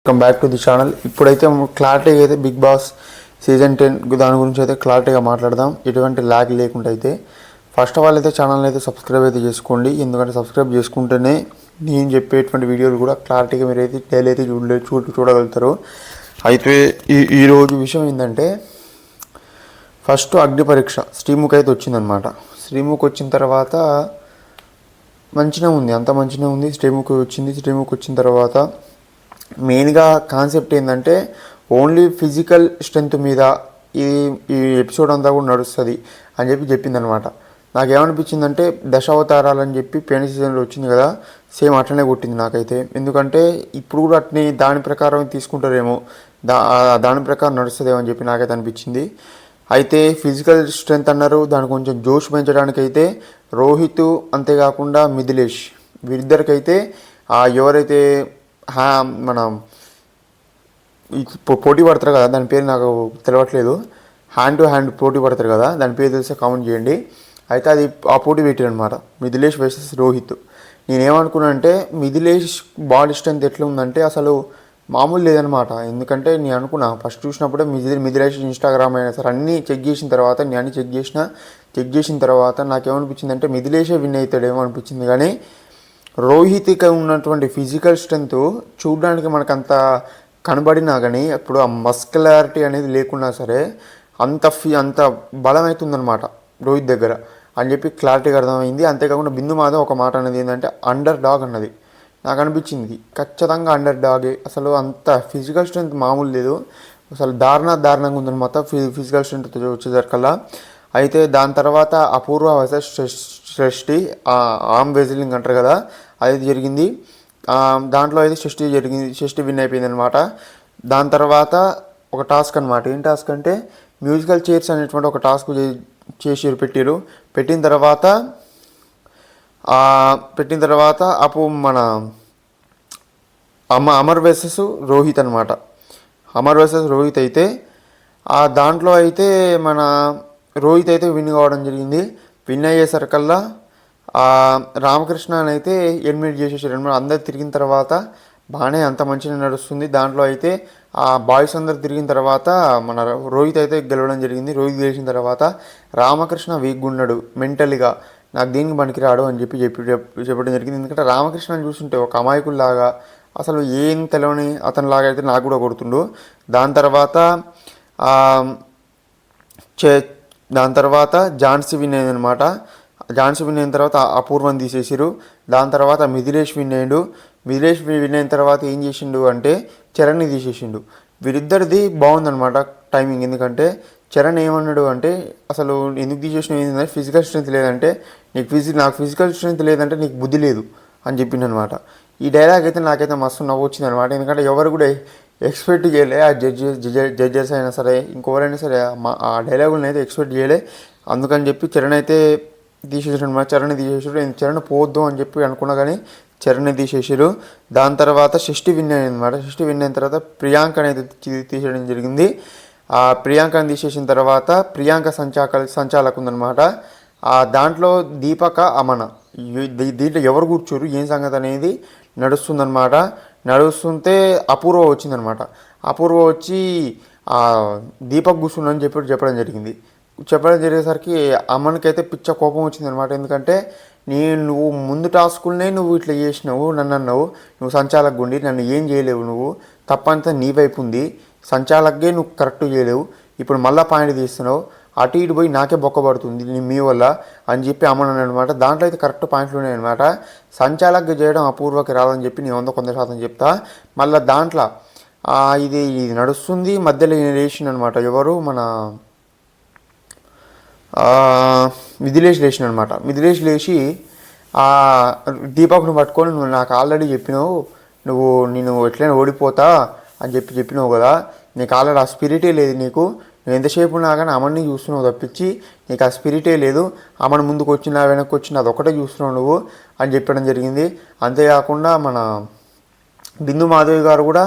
Welcome back to the channel. ఇప్పుడైతే క్లారిటీగా అయితే బిగ్ బాస్ సీజన్ 10 దాని గురించి అయితే క్లారిటీగా మాట్లాడదాం, ఎటువంటి ల్యాగ్ లేకుండా. అయితే ఫస్ట్ ఆఫ్ ఆల్ అయితే ఛానల్ అయితే సబ్స్క్రైబ్ అయితే చేసుకోండి, ఎందుకంటే సబ్స్క్రైబ్ చేసుకుంటేనే నేను చెప్పేటువంటి వీడియోలు కూడా క్లారిటీగా మీరు అయితే డైలీ అయితే చూడగలుగుతారు. అయితే ఈరోజు విషయం ఏంటంటే, ఫస్ట్ అగ్ని పరీక్ష శ్రీముఖ్ అయితే వచ్చిందనమాట. శ్రీముఖ్ వచ్చిన తర్వాత మంచిగా ఉంది, అంత మంచిగా ఉంది. శ్రీముఖ్ వచ్చిన తర్వాత మెయిన్గా కాన్సెప్ట్ ఏంటంటే, ఓన్లీ ఫిజికల్ స్ట్రెంత్ మీద ఈ ఈ ఎపిసోడ్ అంతా కూడా నడుస్తుంది అని చెప్పిందనమాట. నాకేమనిపించిందంటే, దశావతారాలు అని చెప్పి పోయిన సీజన్లో వచ్చింది కదా, సేమ్ అట్లనే కొట్టింది నాకైతే. ఎందుకంటే ఇప్పుడు కూడా అట్నే దాని ప్రకారం తీసుకుంటారేమో, దాని ప్రకారం నడుస్తుందేమో అని చెప్పి నాకైతే అనిపించింది. అయితే ఫిజికల్ స్ట్రెంత్ అన్నారు, దాని కొంచెం జోష్ పెంచడానికైతే రోహిత్, అంతేకాకుండా మిథిలేష్, వీరిద్దరికైతే ఎవరైతే మన పోటీ పడతారు కదా, దాని పేరు నాకు తెలియట్లేదు, హ్యాండ్ టు హ్యాండ్ పోటీ పడతారు కదా, దాని పేరు తెలిస్తే కామెంట్ చేయండి. అయితే అది ఆ పోటీ పెట్టారు అనమాట, మిథిలేష్ వర్సెస్ రోహిత్. నేనేమనుకున్నా అంటే, మిథిలేష్ బాడీ స్ట్రెంత్ ఎట్లా ఉందంటే అసలు మామూలు లేదనమాట. ఎందుకంటే నేను అనుకున్నా ఫస్ట్ చూసినప్పుడే మిథిలేష్ ఇన్స్టాగ్రామ్ అయినా సరే అన్నీ చెక్ చేసిన తర్వాత, నేను అన్నీ చెక్ చేసిన తర్వాత నాకేమనిపించింది అంటే, మిథిలేషే విన్ అవుతాడేమో అనిపించింది. కానీ రోహిత్కి ఉన్నటువంటి ఫిజికల్ స్ట్రెంత్ చూడడానికి మనకు అంత కనబడినా కానీ, ఇప్పుడు ఆ మస్కులారిటీ అనేది లేకున్నా సరే అంత బలం అవుతుందన్నమాట రోహిత్ దగ్గర అని చెప్పి క్లారిటీగా అర్థమైంది. అంతేకాకుండా బిందు మాధవ్ ఒక మాట అనేది ఏంటంటే, అండర్ డాగ్ అన్నది. నాకు అనిపించింది ఖచ్చితంగా అండర్ డాగే. అసలు అంత ఫిజికల్ స్ట్రెంత్ మామూలు లేదు, అసలు దారుణంగా ఉందన్నమాట ఫిజికల్ స్ట్రెంత్ వచ్చేసరికల్లా. అయితే దాని తర్వాత అపూర్వ వర్సెస్ సృష్టి, ఆర్మ్ వెజిలింగ్ అంటారు కదా, అది జరిగింది. దాంట్లో అయితే సృష్టి విన్ అయిపోయింది అనమాట. దాని తర్వాత ఒక టాస్క్ అనమాట. ఏం టాస్క్ అంటే, మ్యూజికల్ చైర్స్ అనేటువంటి ఒక టాస్క్ పెట్టిన తర్వాత మన అమర్ వర్సెస్ రోహిత్ అనమాట. అమర్ వర్సెస్ రోహిత్ అయితే దాంట్లో అయితే మన రోహిత్ అయితే విన్ కావడం జరిగింది. విన్ అయ్యేసరికల్లా రామకృష్ణ అని అయితే ఎలిమినేట్ చేసేసారు అనమాట. అందరు తిరిగిన తర్వాత బాగానే అంత మంచిగా నడుస్తుంది. దాంట్లో అయితే బాయ్స్ అందరు తిరిగిన తర్వాత మన రోహిత్ అయితే గెలవడం జరిగింది. రోహిత్ గెలిచిన తర్వాత రామకృష్ణ వీక్గా ఉన్నాడు మెంటల్గా, నాకు దీనికి పనికిరాడు అని చెప్పడం జరిగింది. ఎందుకంటే రామకృష్ణని చూస్తుంటే ఒక అమాయకుల్లాగా, అసలు ఏం తెలియని అతనిలాగా అయితే నాకు కూడా కొడుతుండు. దాని తర్వాత ఝాన్సీ విన్ అయిందనమాట. ఝాన్సీ విన్ అయిన తర్వాత అపూర్వని తీసేసారు. దాని తర్వాత మిథిలేష్ విన్ అయ్యిండు. మిథిలేష్ విన్ అయిన తర్వాత ఏం చేసిండు అంటే, చరణ్ని తీసేసిండు. వీరిద్దరిది బాగుందనమాట టైమింగ్. ఎందుకంటే చరణ్ ఏమన్నాడు అంటే, అసలు ఎందుకు తీసేసిన ఏంటంటే, ఫిజికల్ స్ట్రెంత్ లేదంటే నాకు ఫిజికల్ స్ట్రెంత్ లేదంటే నీకు బుద్ధి లేదు అని చెప్పిండు అనమాట. ఈ డైలాగ్ అయితే నాకైతే మస్తు నవ్వు వచ్చింది అనమాట. ఎందుకంటే ఎవరు కూడా ఎక్స్పెక్ట్ చేయలే, ఆ జడ్జెస్ అయినా సరే ఇంకెవరైనా సరే ఆ డైలాగులను అయితే ఎక్స్పెక్ట్ చేయలే. అందుకని చెప్పి చరణ్ అయితే తీసేసాడు అనమాట. చరణ్ పోవద్దు అని చెప్పి అనుకున్నా కానీ చరణ్ తీసేసారు. దాని తర్వాత షష్టి విన్ అయింది అనమాట. షష్టి విన్ అయిన తర్వాత ప్రియాంక అనేది తీసేయడం జరిగింది. ఆ ప్రియాంకని తీసేసిన తర్వాత ప్రియాంక సంచాలకు ఉందనమాట. దాంట్లో దీపక అమన, దీంట్లో ఎవరు కూర్చోరు ఏం సంగతి అనేది నడుస్తుందన్నమాట. నడుస్తుంటే అపూర్వ వచ్చిందనమాట. అపూర్వ వచ్చి దీపక్ కూర్చుందని చెప్పడం జరిగేసరికి అమ్మనికైతే పిచ్చ కోపం వచ్చిందనమాట. ఎందుకంటే నువ్వు ముందు టాస్కులనే నువ్వు ఇట్లా చేసినావు, నన్ను అన్నావు నువ్వు సంచాలక గుండి, నన్ను ఏం చేయలేవు, నువ్వు తప్పంతా నీ వైపు ఉంది, సంచాలకే నువ్వు కరెక్ట్ చేయలేవు, ఇప్పుడు మళ్ళీ పాయింట్ తీస్తున్నావు, అటు ఇటు పోయి నాకే బొక్కబడుతుంది మీ వల్ల అని చెప్పి అమ్మను అనమాట. దాంట్లో అయితే కరెక్ట్ పాయింట్లు ఉన్నాయన్నమాట. సంచాలక చేయడం అపూర్వకి రాదని చెప్పి నేను 100% చెప్తా. మళ్ళీ దాంట్లో ఇది నడుస్తుంది, మధ్యలో లేచిన అనమాట. ఎవరు మన మిథిలేష్ లేచిన అనమాట. మిథిలేష్ లేచి దీపక్ను పట్టుకొని, నువ్వు నాకు ఆల్రెడీ చెప్పినావు, నేను ఎట్లయినా ఓడిపోతా అని చెప్పినావు కదా, నీకు ఆల్రెడీ ఆ స్పిరిటే లేదు, నీకు నువ్వు ఎంతసేపు ఉన్నా కానీ అమ్మని చూస్తున్నావు తప్పించి నీకు ఆ స్పిరిటే లేదు, అమ్మని ముందుకు వచ్చినా వెనక్కి వచ్చినా అదొక్కటే చూస్తున్నావు నువ్వు అని చెప్పడం జరిగింది. అంతేకాకుండా మన బిందు మాధవి గారు కూడా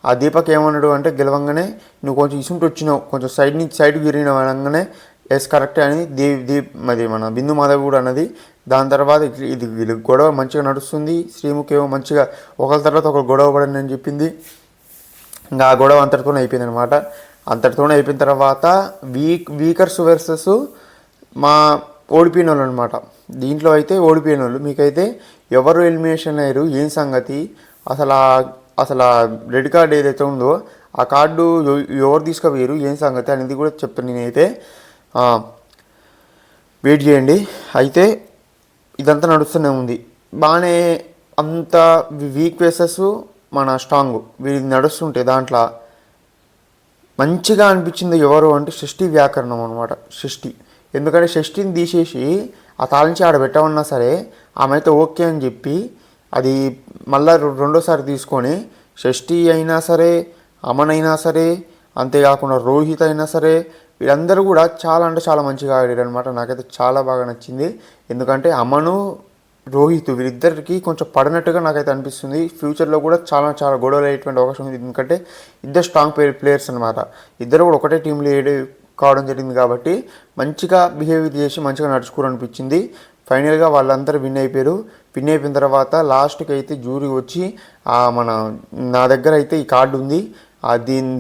ఆ దీపక్ ఏమన్నాడు అంటే, గెలవంగానే నువ్వు కొంచెం ఇసుంటి వచ్చినావు, కొంచెం సైడ్కి తిరిగినావు అనగానే ఎస్ కరెక్టే అని అది మన బిందు మాధవ్ కూడా అన్నది. దాని తర్వాత ఇది గొడవ మంచిగా నడుస్తుంది. శ్రీముఖ్ ఏమో మంచిగా ఒకరి తర్వాత ఒకరు గొడవ పడండి అని చెప్పింది. ఇంకా ఆ గొడవ అంతటితోనే అయిపోయింది అనమాట. అంతటితోనే అయిపోయిన తర్వాత వీకర్స్ వర్సెస్ మా ఓడిపోయిన వాళ్ళు అనమాట. దీంట్లో అయితే ఓడిపోయిన వాళ్ళు. మీకైతే ఎవరు ఎలిమినేషన్ అయ్యారు, ఏం సంగతి, అసలు అసలు రెడ్ కార్డు ఏదైతే ఉందో ఆ కార్డు ఎవరు తీసుకుపోయారు, ఏం సంగతి అనేది కూడా చెప్తాను నేనైతే. వెయిట్ చేయండి. అయితే ఇదంతా నడుస్తూనే ఉంది బాగానే. అంత వీక్ వేసెస్ మన స్ట్రాంగ్ వీరి నడుస్తుంటే దాంట్లో మంచిగా అనిపించింది ఎవరు అంటే షష్ఠి వ్యాకరణం అనమాట. షష్ఠి, ఎందుకంటే షష్ఠిని తీసేసి ఆ తాళించి ఆడ పెట్టమన్నా సరే ఆమె అయితే ఓకే అని చెప్పి అది మళ్ళీ రెండోసారి తీసుకొని షష్ఠి అయినా సరే, అమన్ అయినా సరే, అంతేకాకుండా రోహిత్ అయినా సరే వీళ్ళందరూ కూడా చాలా అంటే చాలా మంచిగా ఆడారు అనమాట. నాకైతే చాలా బాగా నచ్చింది. ఎందుకంటే అమను, రోహిత్ వీరిద్దరికి కొంచెం పడినట్టుగా నాకైతే అనిపిస్తుంది. ఫ్యూచర్లో కూడా చాలా చాలా గొడవలు అయ్యేటువంటి అవకాశం ఉంది. ఎందుకంటే ఇద్దరు స్ట్రాంగ్ ప్లేయర్స్ అనమాట. ఇద్దరు కూడా ఒకటే టీంలో కావడం జరిగింది కాబట్టి మంచిగా బిహేవ్ చేసి మంచిగా నడుచుకోరనిపించింది. ఫైనల్గా వాళ్ళందరూ విన్ అయిపోయారు. విన్ అయిపోయిన తర్వాత లాస్ట్కి అయితే జ్యూరీ వచ్చి నా దగ్గర అయితే ఈ కార్డు ఉంది,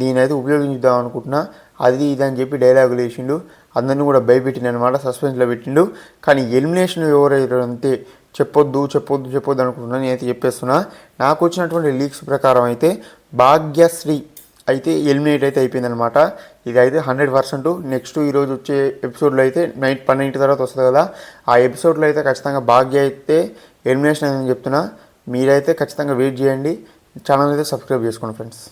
దీని అయితే ఉపయోగించుదాం అనుకుంటున్నా, అది ఇది అని చెప్పి డైలాగులు వేసిండు. అందరినీ కూడా భయపెట్టిండు అనమాట, సస్పెన్స్లో పెట్టిండు. కానీ ఎలిమినేషన్ ఎవరైతే అంతే చెప్పొద్దు అనుకుంటున్నా. నేనైతే చెప్పేస్తున్నా. నాకు వచ్చినటువంటి లీక్స్ ప్రకారం అయితే భాగ్యశ్రీ అయితే ఎలిమినేట్ అయితే అయిపోయిందనమాట. ఇది అయితే 100%. నెక్స్ట్ ఈరోజు వచ్చే ఎపిసోడ్లో అయితే నైట్ 12 తర్వాత వస్తుంది కదా, ఆ ఎపిసోడ్లో అయితే ఖచ్చితంగా భాగ్య అయితే ఎలిమినేషన్ అయిందని చెప్తున్నా. మీరైతే ఖచ్చితంగా వెయిట్ చేయండి. ఛానల్ అయితే సబ్స్క్రైబ్ చేసుకోండి ఫ్రెండ్స్.